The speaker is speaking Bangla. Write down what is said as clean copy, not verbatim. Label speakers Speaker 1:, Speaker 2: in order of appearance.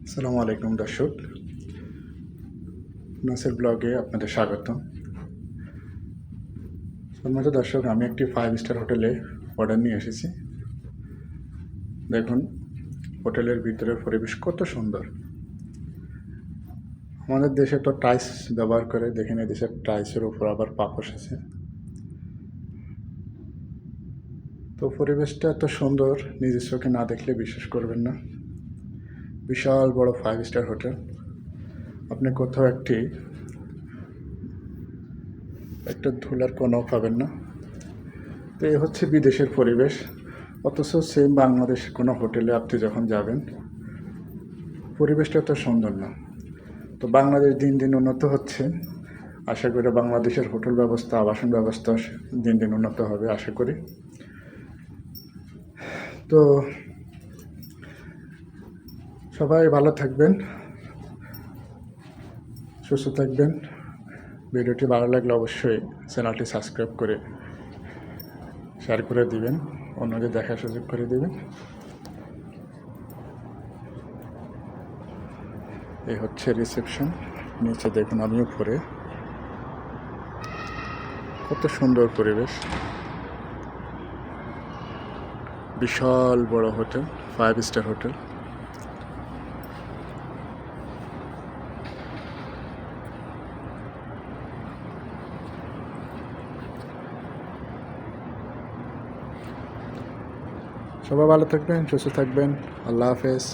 Speaker 1: আসসালামু আলাইকুম দর্শক, নাসের ব্লগে আপনাদের স্বাগতম। সম্মানিত দর্শক, আমি একটি 5 স্টার হোটেলে অর্ডার নিয়ে এসেছি। দেখুন হোটেলের ভিতরের পরিবেশ কত সুন্দর। আমাদের দেশে তো টাইলস ব্যবহার করে, দেখেন এই দেশের টাইলসের উপর আবার পাপোশ আছে। তো পরিবেশটা এত সুন্দর, নিজের চোখে না দেখলে বিশ্বাস করবেন না। বিশাল বড় 5 স্টার হোটেল, আপনি কোথাও একটা ধুলার কোনাও পাবেন না। তো এই হচ্ছে বিদেশের পরিবেশ, অথচ সেম বাংলাদেশ কোনো হোটেলে আপনি যখন যাবেন পরিবেশটা এত সুন্দর না। তো বাংলাদেশ দিন দিন উন্নত হচ্ছে, আশা করি বাংলাদেশের হোটেল ব্যবস্থা, আবাসন ব্যবস্থা দিন দিন উন্নত হবে আশা করি। তো সবাই ভালো থাকবেন, সুস্থ থাকবেন। ভিডিওটি ভালো লাগলে অবশ্যই চ্যানেলটি সাবস্ক্রাইব করে শেয়ার করে দিবেন, অন্যদের দেখার সুযোগ করে দিবেন। এই হচ্ছে রিসেপশন, নিচে দেখুন আমি উপরে, কত সুন্দর পরিবেশ। বিশাল বড় হোটেল, 5 স্টার হোটেল। সবাই ভালো থাকবেন, সুস্থ থাকবেন। আল্লাহ হাফেজ।